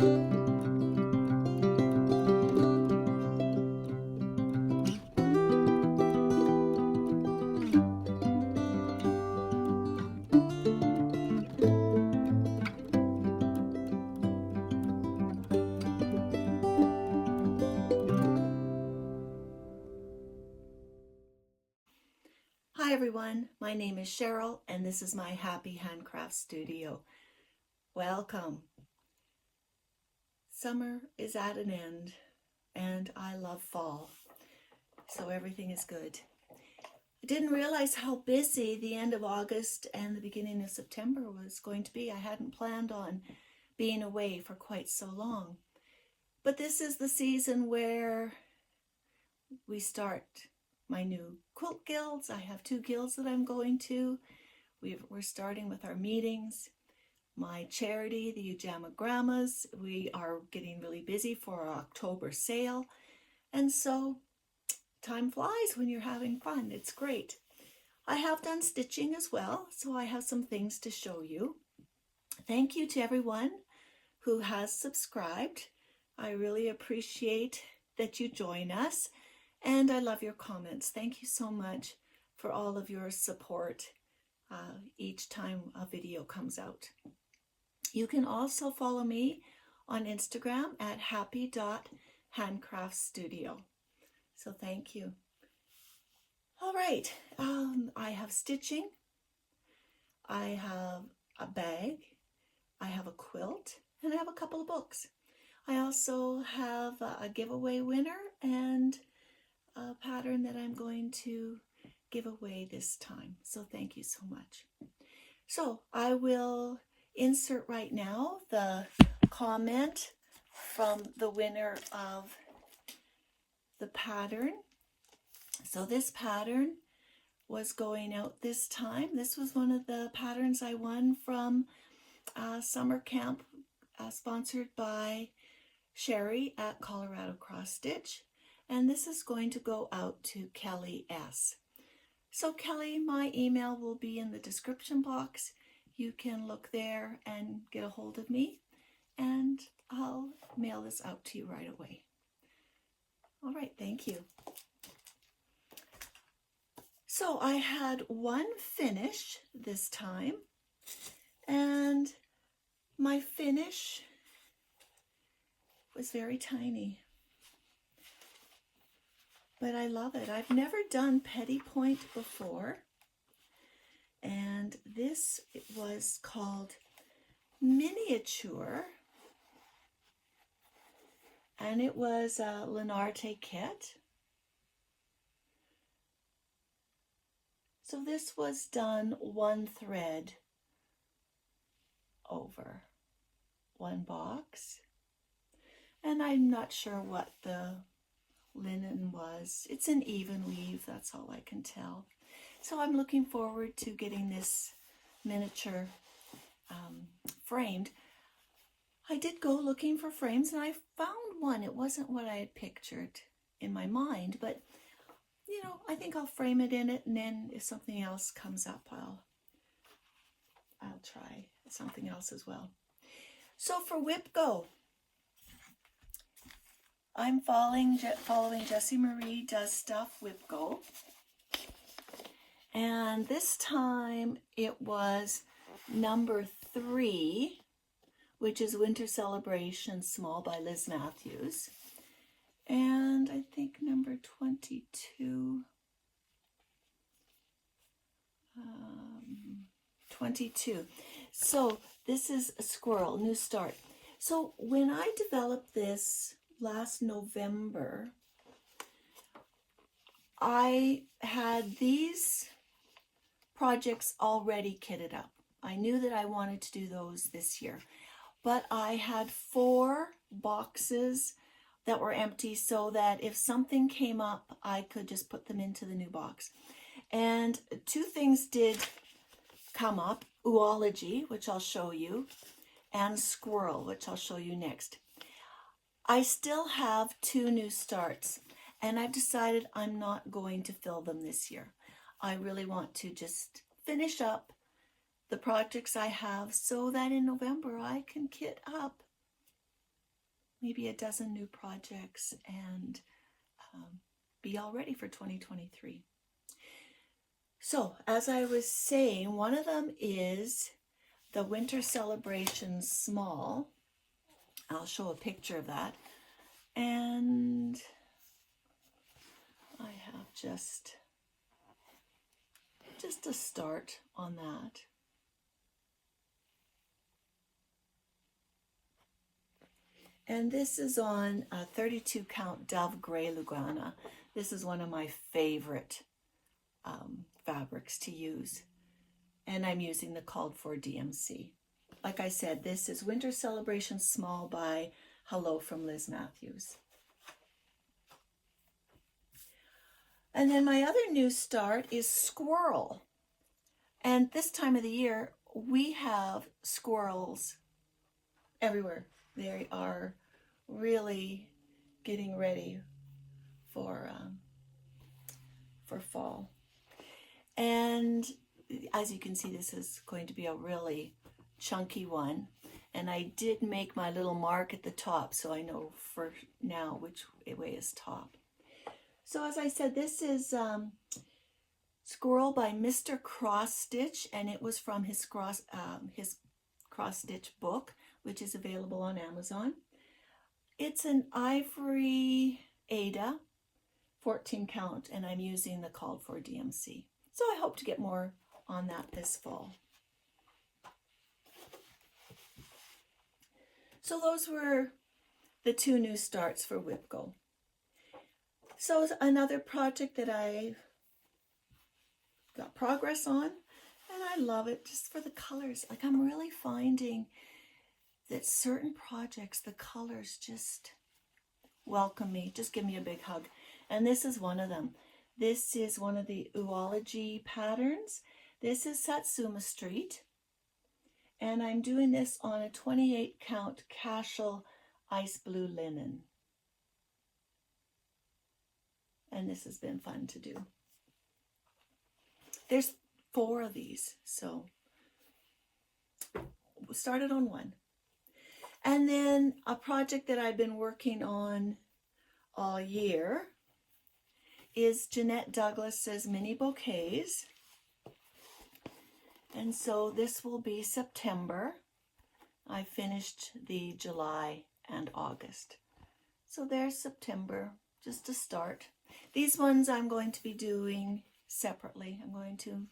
Hi everyone, my name is Cheryl and this is my Happy Handcraft Studio. Welcome. Summer is at an end and I love fall, so everything is good. I didn't realize how busy the end of August and the beginning of September was going to be. I hadn't planned on being away for quite so long. But this is the season where we start my new quilt guilds. I have 2 guilds that I'm going to. We're starting with our meetings. My charity, the Ujamagrammas, we are getting really busy for our October sale. And so time flies when you're having fun. It's great. I have done stitching as well, so I have some things to show you. Thank you to everyone who has subscribed. I really appreciate that you join us. And I love your comments. Thank you so much for all of your support each time a video comes out. You can also follow me on Instagram at happy.handcraftstudio. So thank you. All right, I have stitching. I have a bag. I have a quilt. And I have a couple of books. I also have a giveaway winner and a pattern that I'm going to give away this time. So thank you so much. So I will insert right now the comment from the winner of the pattern. So this pattern was going out this time. This was one of the patterns I won from summer camp sponsored by Sherry at Colorado Cross Stitch. And this is going to go out to Kelly S. So Kelly, my email will be in the description box. You can look there and get a hold of me, and I'll mail this out to you right away. All right, thank you. So I had one finish this time, and my finish was very tiny. But I love it. I've never done petty point before. And this was called Miniatuur. And it was a Lanarte Kit. So this was done one thread over one box. And I'm not sure what the linen was. It's an even weave, that's all I can tell. So I'm looking forward to getting this miniature framed. I did go looking for frames and I found one. It wasn't what I had pictured in my mind, but you know, I think I'll frame it in it, and then if something else comes up, I'll try something else as well. So for Whip Go, I'm following Jessie Marie Does Stuff Whip Go. And this time it was number 3, which is Winter Celebration Small by Liz Matthews. And I think number 22. 22. So this is a squirrel, new start. So when I developed this last November, I had these projects already kitted up. I knew that I wanted to do those this year, but I had 4 boxes that were empty so that if something came up, I could just put them into the new box. And 2 things did come up, Oology, which I'll show you, and Squirrel, which I'll show you next. I still have 2 new starts, and I've decided I'm not going to fill them this year. I really want to just finish up the projects I have so that in November I can kit up maybe a dozen new projects and be all ready for 2023. So, as I was saying, one of them is the Winter Celebration Small. I'll show a picture of that. And I have just a start on that. And this is on a 32 count Dove Gray Lugana. This is one of my favorite fabrics to use. And I'm using the called for DMC. Like I said, this is Winter Celebration Small by Hello from Liz Matthews. And then my other new start is squirrel. And this time of the year, we have squirrels everywhere. They are really getting ready for fall. And as you can see, this is going to be a really chunky one. And I did make my little mark at the top, so I know for now which way is top. So as I said, this is Squirrel by Mr. Cross Stitch, and it was from his cross stitch book, which is available on Amazon. It's an ivory Aida, 14 count, and I'm using the called for DMC. So I hope to get more on that this fall. So those were the two new starts for WIPGO. So another project that I got progress on, and I love it just for the colors. Like, I'm really finding that certain projects, the colors just welcome me, just give me a big hug. And this is one of them. This is one of the Uology patterns. This is Satsuma Street. And I'm doing this on a 28 count Cashel Ice Blue Linen. And this has been fun to do. There's 4 of these, so we started on one. And then a project that I've been working on all year is Jeanette Douglas's Mini Bouquets. And so this will be September. I finished the July and August. So there's September, just to start. These ones I'm going to be doing separately. I'm going to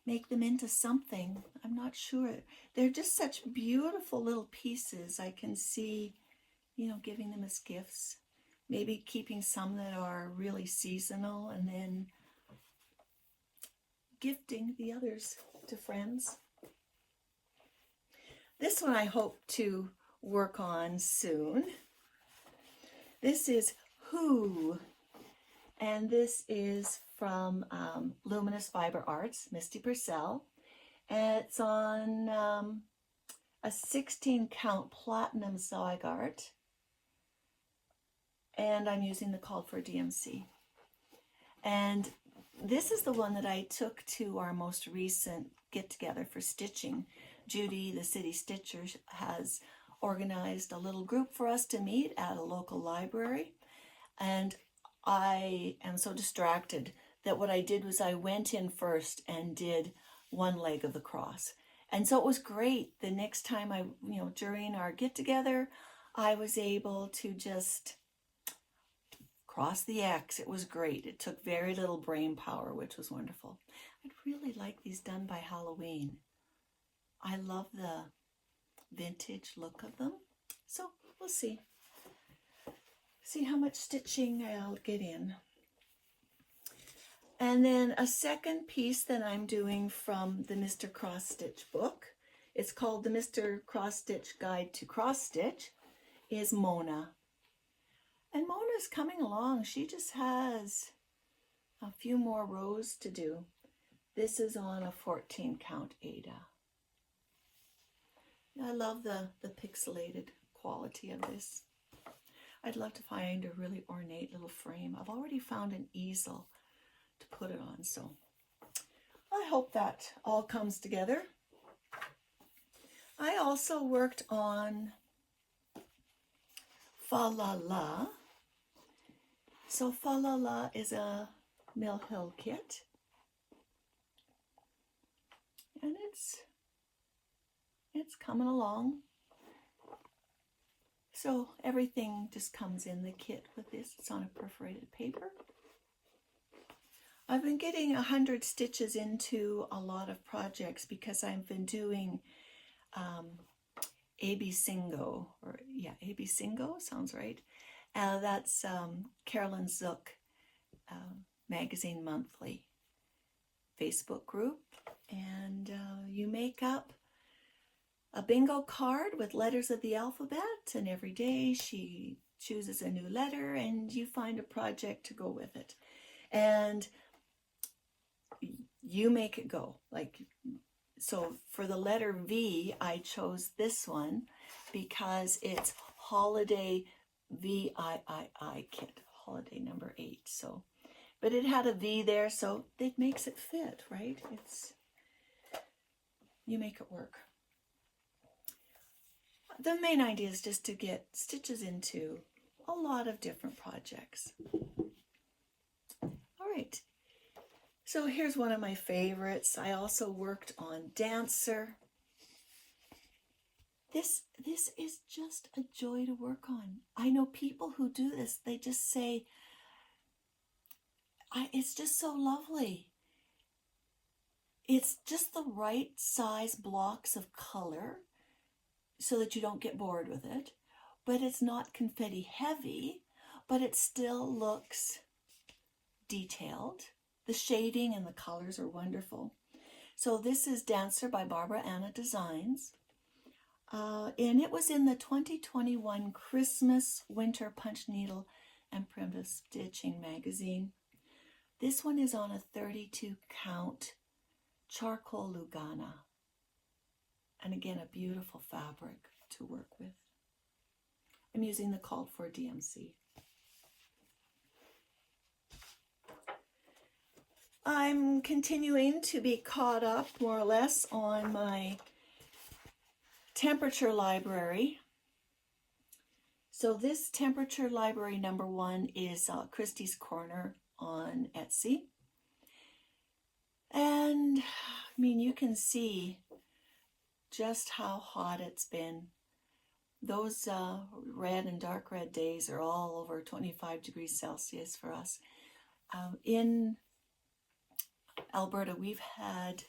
make them into something. I'm not sure. They're just such beautiful little pieces. I can see, giving them as gifts. Maybe keeping some that are really seasonal and then gifting the others to friends. This one I hope to work on soon. This is Who, and this is from Luminous Fiber Arts, Misty Purcell, and it's on a 16 count platinum Zweigart, and I'm using the called for DMC. And this is the one that I took to our most recent get-together for stitching. Judy, the City Stitcher, has organized a little group for us to meet at a local library. And I am so distracted that what I did was I went in first and did one leg of the cross. And so it was great. The next time during our get-together, I was able to just cross the X. It was great. It took very little brain power, which was wonderful. I'd really like these done by Halloween. I love the vintage look of them. So we'll see. See how much stitching I'll get in. And then a second piece that I'm doing from the Mr. Cross Stitch book, it's called the Mr. Cross Stitch Guide to Cross Stitch, is Mona. And Mona's coming along. She just has a few more rows to do. This is on a 14 count Aida. I love the pixelated quality of this. I'd love to find a really ornate little frame. I've already found an easel to put it on, so I hope that all comes together. I also worked on Fa La La. So Fa La La is a Mill Hill kit. And it's coming along. So everything just comes in the kit with this. It's on a perforated paper. I've been getting 100 stitches into a lot of projects because I've been doing AB Singo, or yeah, AB Singo sounds right. That's Carolyn Zook Magazine Monthly Facebook group, and you make up a bingo card with letters of the alphabet, and every day she chooses a new letter and you find a project to go with it, and you make it go. Like, so for the letter V, I chose this one because it's Holiday VIII kit, holiday number 8. So, but it had a V there, so it makes it fit, right? You make it work. The main idea is just to get stitches into a lot of different projects. All right. So here's one of my favorites. I also worked on Dancer. This is just a joy to work on. I know people who do this, they just say, it's just so lovely. It's just the right size blocks of color so that you don't get bored with it. But it's not confetti heavy, but it still looks detailed. The shading and the colors are wonderful. So this is Dancer by Barbara Anna Designs. And it was in the 2021 Christmas Winter Punch Needle and Primitive Stitching magazine. This one is on a 32 count charcoal Lugana. And again, a beautiful fabric to work with. I'm using the called for DMC. I'm continuing to be caught up more or less on my temperature library. So this temperature library number 1 is Kristi's Corner on Etsy. And I mean, you can see just how hot it's been. Those red and dark red days are all over 25 degrees Celsius for us. In Alberta, we've had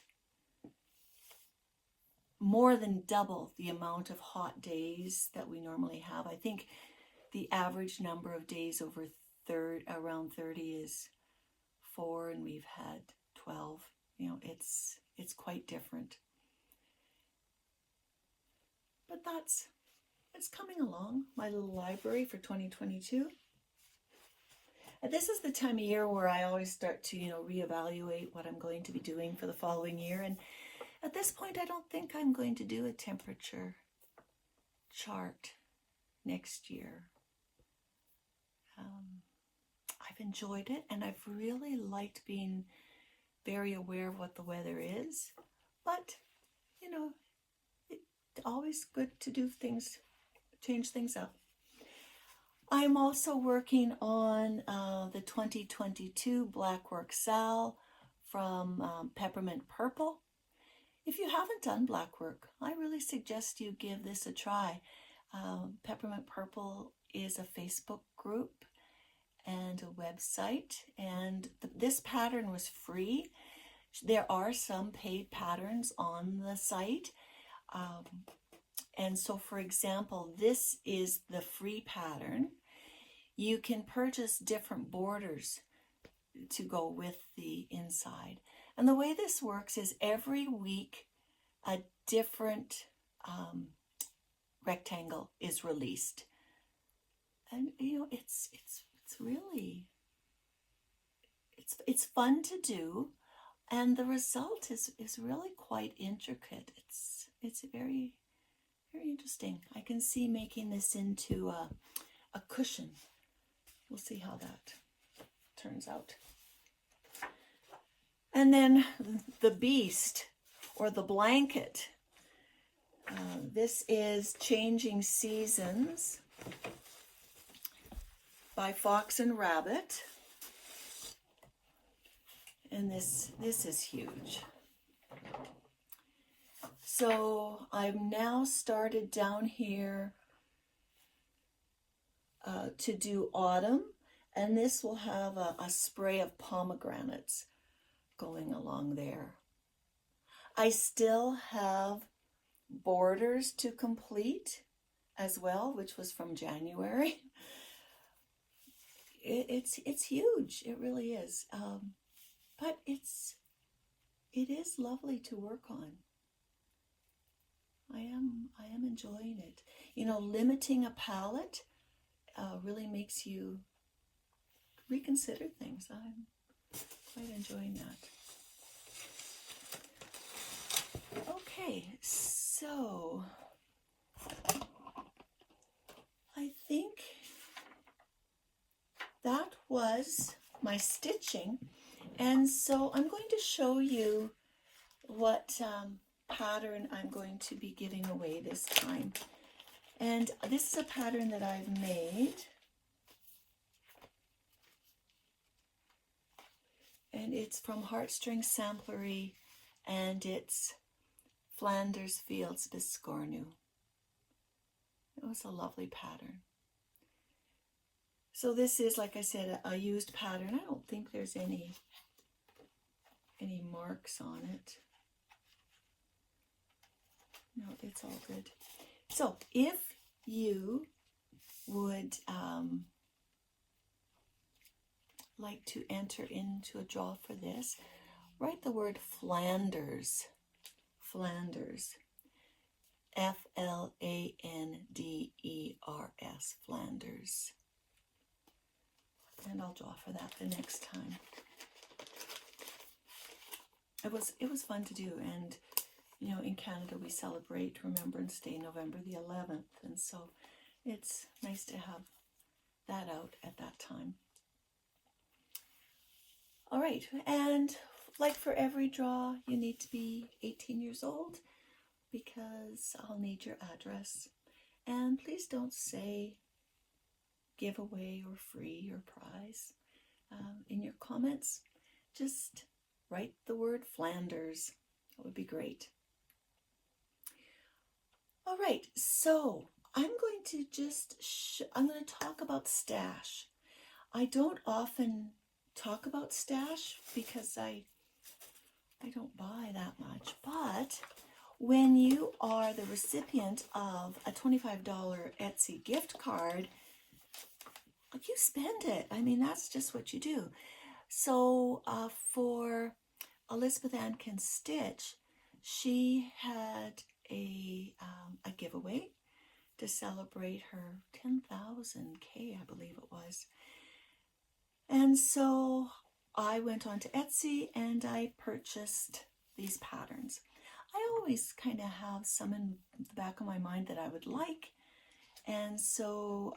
more than double the amount of hot days that we normally have. I think the average number of days over around 30 is 4, and we've had 12. You know, it's quite different. But it's coming along, my little library for 2022. And this is the time of year where I always start to, reevaluate what I'm going to be doing for the following year. And at this point, I don't think I'm going to do a temperature chart next year. I've enjoyed it, and I've really liked being very aware of what the weather is. But, it's always good to do things, change things up. I'm also working on the 2022 Blackwork Sal from Peppermint Purple. If you haven't done blackwork, I really suggest you give this a try. Peppermint Purple is a Facebook group and a website, and this pattern was free. There are some paid patterns on the site. And so, for example, this is the free pattern. You can purchase different borders to go with the inside. And the way this works is every week a different rectangle is released. And, it's really, it's fun to do. And the result is really quite intricate. It's very, very interesting. I can see making this into a cushion. We'll see how that turns out. And then the beast, or the blanket. This is Changing Seasons. by Fox and Rabbit. And this is huge. So I've now started down here to do autumn, and this will have a spray of pomegranates going along there. I still have borders to complete as well, which was from January. It's huge, it really is. But it is lovely to work on. I am enjoying it. You know, limiting a palette really makes you reconsider things. I'm quite enjoying that. Okay, so I think that was my stitching. And so I'm going to show you what pattern I'm going to be giving away this time. And this is a pattern that I've made. And it's from Heartstring Samplery, and it's Flanders Fields Biscornu. It was a lovely pattern. So this is, like I said, a used pattern. I don't think there's any marks on it. No, it's all good. So if you would like to enter into a draw for this, write the word Flanders. Flanders. F-L-A-N-D-E-R-S. Flanders. And I'll draw for that the next time. It was fun to do, and you know, in Canada we celebrate Remembrance Day, November the 11th, and so it's nice to have that out at that time. All right, and like for every draw, you need to be 18 years old because I'll need your address. And please don't say giveaway or free or prize in your comments. Just write the word Flanders. That would be great. All right, so I'm going to I'm going to talk about stash. I don't often talk about stash because I don't buy that much, but when you are the recipient of a $25 Etsy gift card, you spend it. I mean, that's just what you do. So for Elizabeth Ann Can Stitch, she had a giveaway to celebrate her 10,000K, I believe it was. And so I went on to Etsy and I purchased these patterns. I always kind of have some in the back of my mind that I would like. And so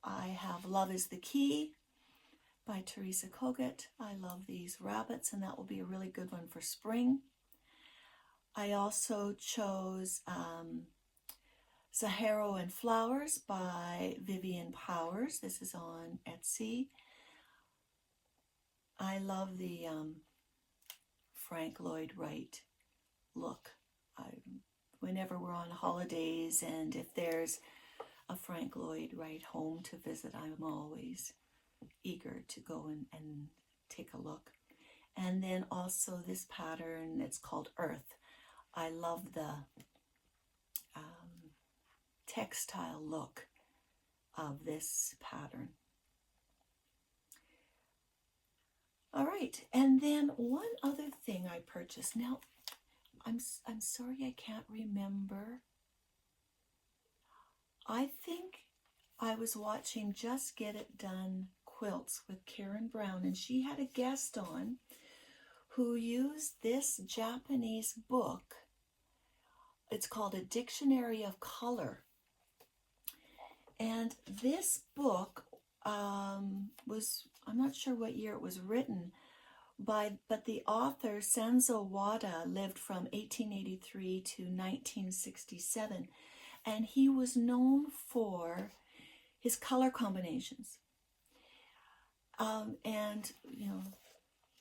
I have Love is the Key by Teresa Kogut. I love these rabbits, and that will be a really good one for spring. I also chose Zaharo and Flowers by Vivian Powers. This is on Etsy. I love the Frank Lloyd Wright look. Whenever we're on holidays and if there's a Frank Lloyd Wright home to visit, I'm always eager to go and take a look. And then also this pattern, it's called Earth. I love the textile look of this pattern. All right, and then one other thing I purchased. Now, I'm sorry I can't remember. I think I was watching Just Get It Done Quilts with Karen Brown, and she had a guest on who used this Japanese book. It's called A Dictionary of Color. And this book was, I'm not sure what year it was written, but the author, Sanzo Wada, lived from 1883 to 1967. And he was known for his color combinations. And, you know,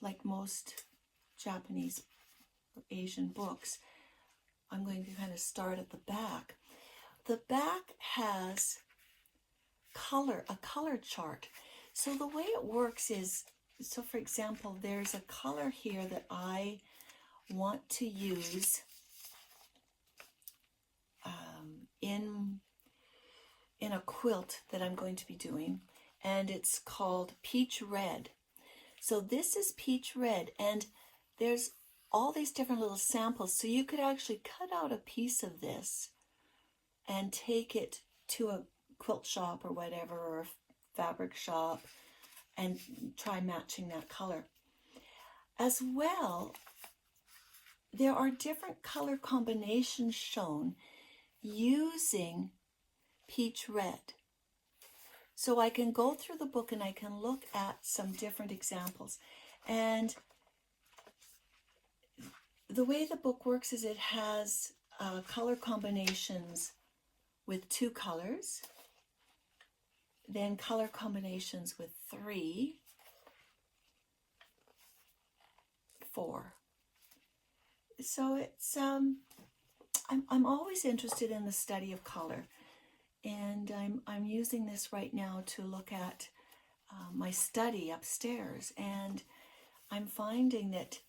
like most Japanese or Asian books, I'm going to kind of start at the back. The back has a color chart. So the way it works is, so for example, there's a color here that I want to use in a quilt that I'm going to be doing, and it's called Peach Red. So this is Peach Red, and there's all these different little samples, so you could actually cut out a piece of this and take it to a quilt shop or whatever, or a fabric shop, and try matching that color. As well, there are different color combinations shown using Peach Red. So I can go through the book and I can look at some different examples. And the way the book works is it has color combinations with 2 colors, then color combinations with 3, 4. So it's I'm always interested in the study of color, and I'm using this right now to look at my study upstairs, and I'm finding that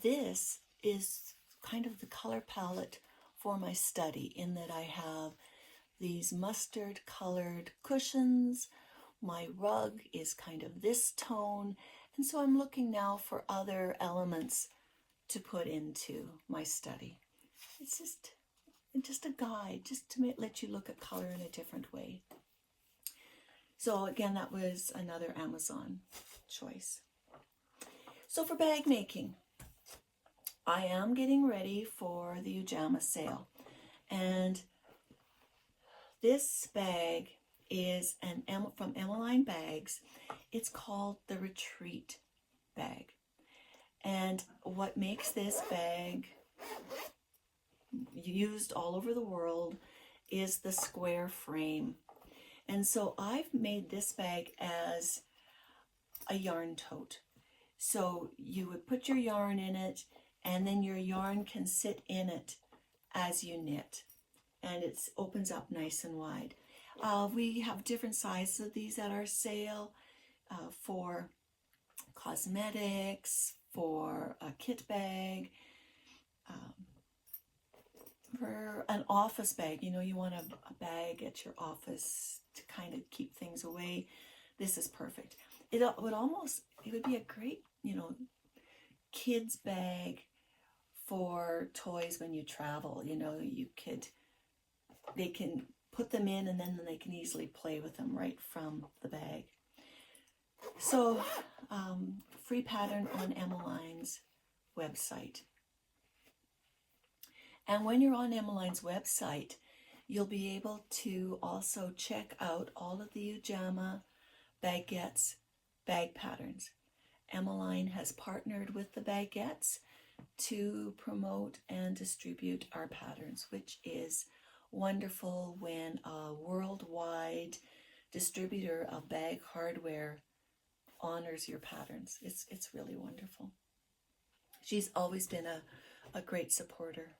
this is kind of the color palette for my study, in that I have these mustard colored cushions, my rug is kind of this tone, and so I'm looking now for other elements to put into my study. It's just a guide, just to let you look at color in a different way. So again, that was another Amazon choice. So for bag making, I am getting ready for the Ujama sale, and this bag is from Emmeline Bags. It's called the Retreat bag, and what makes this bag used all over the world is the square frame. And so I've made this bag as a yarn tote. So you would put your yarn in it, and then your yarn can sit in it as you knit, and it opens up nice and wide. We have different sizes of these at our sale for cosmetics, for a kit bag, for an office bag. You know, you want a bag at your office to kind of keep things away. This is perfect. It would be a great, you know, kids bag for toys when you travel. You know, they can put them in, and then they can easily play with them right from the bag. So free pattern on Emmeline's website. And when you're on Emmeline's website, you'll be able to also check out all of the Ujama baguettes bag patterns. Emmeline has partnered with the baguettes to promote and distribute our patterns, which is wonderful when a worldwide distributor of bag hardware honors your patterns. It's really wonderful. She's always been a great supporter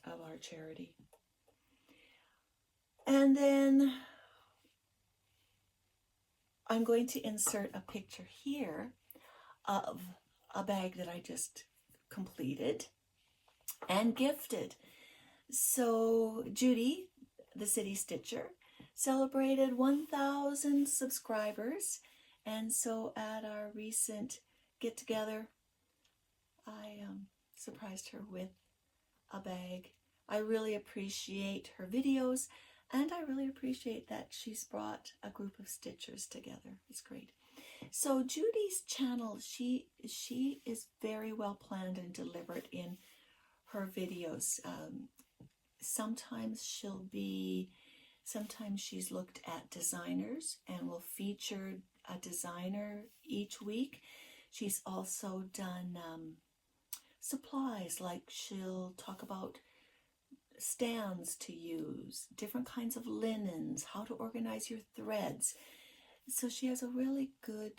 of our charity. And then I'm going to insert a picture here of a bag that I just completed and gifted. So Judy, the City Stitcher, celebrated 1,000 subscribers, and so at our recent get-together, I surprised her with a bag. I really appreciate her videos, and I really appreciate that she's brought a group of stitchers together. It's great. So Judy's channel, she is very well planned and deliberate in her videos. Sometimes she's looked at designers and will feature a designer each week. She's also done supplies, like she'll talk about stands to use, different kinds of linens, how to organize your threads. So she has a really good,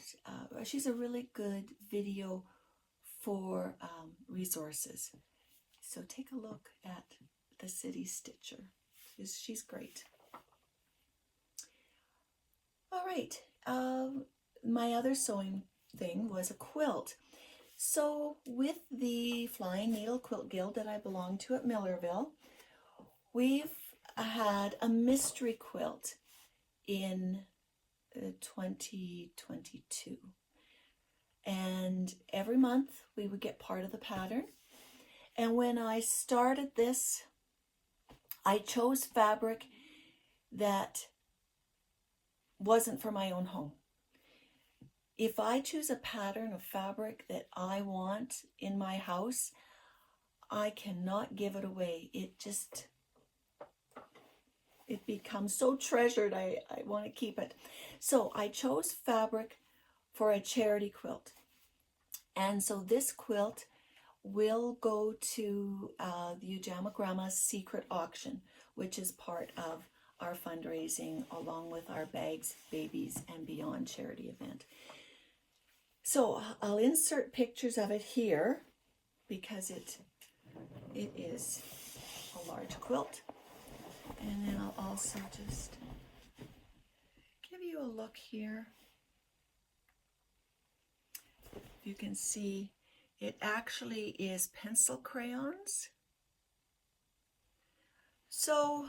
she's a really good video for resources. So take a look at the City Stitcher. She's great. All right, my other sewing thing was a quilt. So with the Flying Needle Quilt Guild that I belong to at Millerville, we've had a mystery quilt in 2022. And every month we would get part of the pattern. And when I started this, I chose fabric that wasn't for my own home. If I choose a pattern of fabric that I want in my house, I cannot give it away. It becomes so treasured, I want to keep it. So I chose fabric for a charity quilt. And so this quilt will go to the Ujamagramma's secret auction, which is part of our fundraising along with our Bags, Babies, and Beyond charity event. So I'll insert pictures of it here because it is a large quilt. And then I'll also just give you a look here. You can see it actually is pencil crayons. So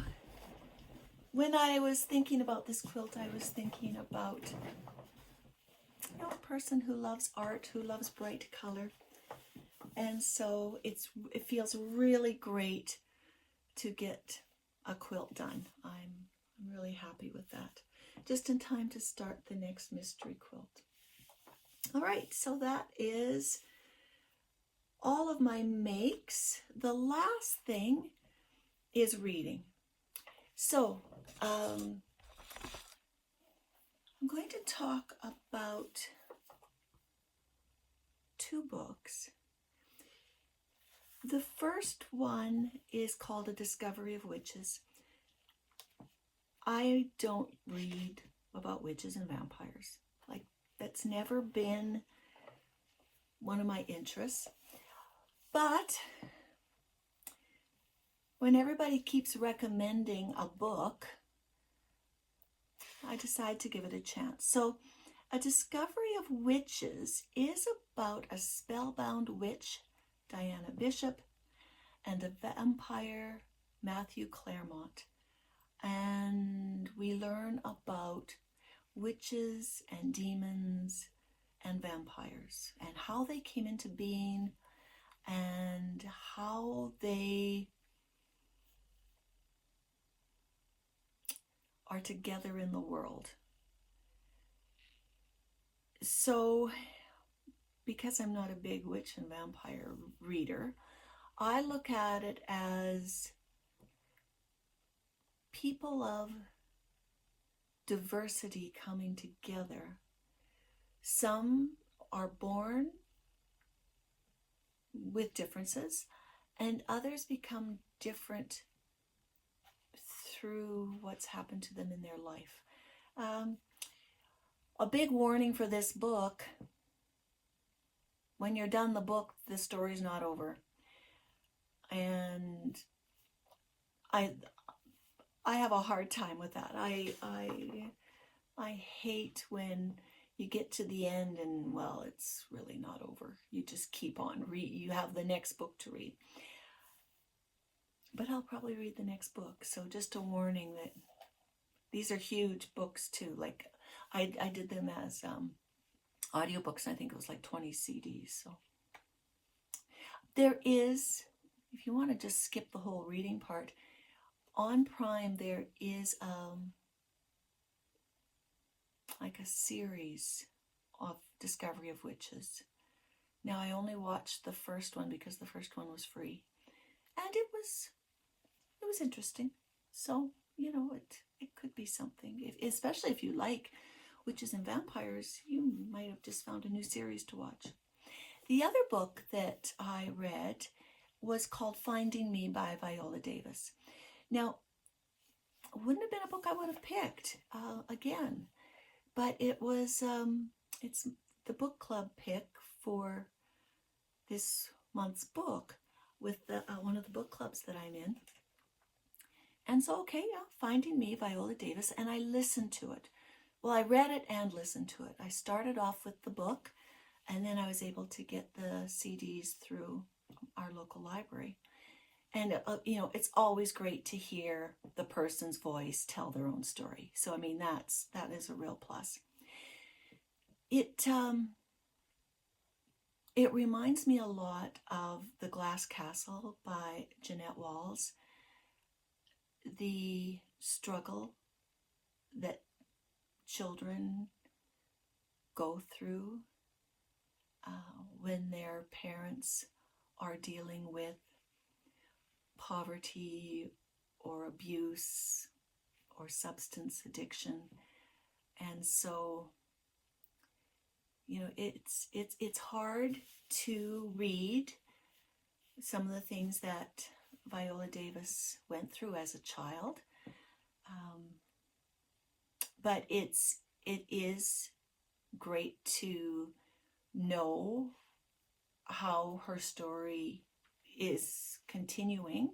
when I was thinking about this quilt, I was thinking about a person who loves art, who loves bright color. And so it feels really great to get a quilt done. I'm really happy with that. Just in time to start the next mystery quilt. All right, so that is all of my makes. The last thing is reading. So I'm going to talk about two books. The first one is called A Discovery of Witches. I don't read about witches and vampires. Like, that's never been one of my interests. But when everybody keeps recommending a book, I decide to give it a chance. So A Discovery of Witches is about a spellbound witch, Diana Bishop, and a vampire, Matthew Claremont. And we learn about witches and demons and vampires and how they came into being and how they are together in the world. So, because I'm not a big witch and vampire reader, I look at it as people of diversity coming together. Some are born with differences, and others become different through what's happened to them in their life. A big warning for this book: when you're done the book, the story's not over. And I have a hard time with that. I hate when you get to the end and, well, it's really not over. You just keep on read. You have the next book to read. But I'll probably read the next book. So just a warning that these are huge books too. Like I did them as audiobooks, and I think it was like 20 CDs. So there is, if you want to just skip the whole reading part, on Prime there is like a series of Discovery of Witches. Now I only watched the first one because the first one was free, and it was interesting. So, you know, it could be something, especially if you like witches and vampires. You might have just found a new series to watch. The other book that I read was called Finding Me by Viola Davis. Now, it wouldn't have been a book I would have picked again, but it was, it's the book club pick for this month's book with the one of the book clubs that I'm in. And so, okay, yeah, Finding Me, Viola Davis, and I listened to it. Well, I read it and listened to it. I started off with the book, and then I was able to get the CDs through our local library. And, you know, it's always great to hear the person's voice tell their own story. So, I mean, that is a real plus. It reminds me a lot of The Glass Castle by Jeanette Walls. The struggle that children go through when their parents are dealing with poverty or abuse or substance addiction. And so, you know, it's hard to read some of the things that Viola Davis went through as a child, but it is great to know how her story is continuing.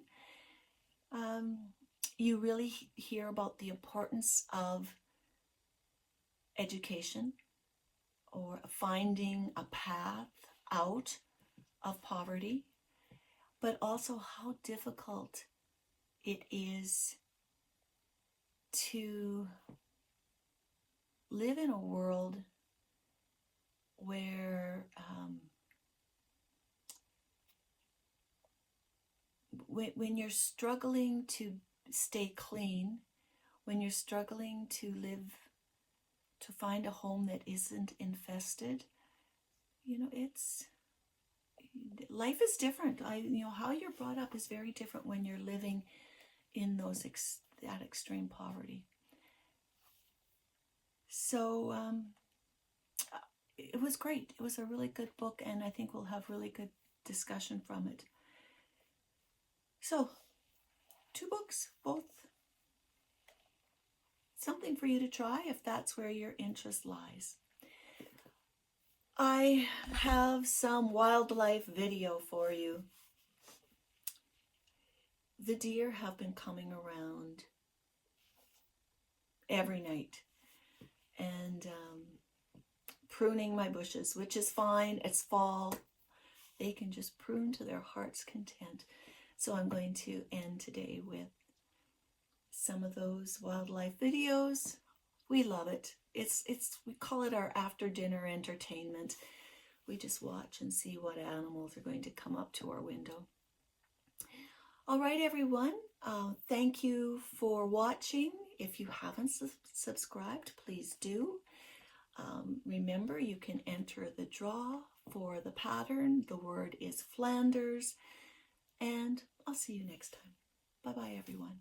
You really hear about the importance of education or finding a path out of poverty, but also how difficult it is to live in a world where when you're struggling to stay clean, when you're struggling to find a home that isn't infested, you know, life is different. You know, how you're brought up is very different when you're living in that extreme poverty. So it was great. It was a really good book, and I think we'll have really good discussion from it. So, 2 books, both something for you to try if that's where your interest lies. I have some wildlife video for you. The deer have been coming around every night and pruning my bushes, which is fine. It's fall. They can just prune to their heart's content. So I'm going to end today with some of those wildlife videos. We love it. We call it our after dinner entertainment. We just watch and see what animals are going to come up to our window. All right, everyone. Thank you for watching. If you haven't subscribed, please do. Remember, you can enter the draw for the pattern. The word is Flanders. And I'll see you next time. Bye-bye, everyone.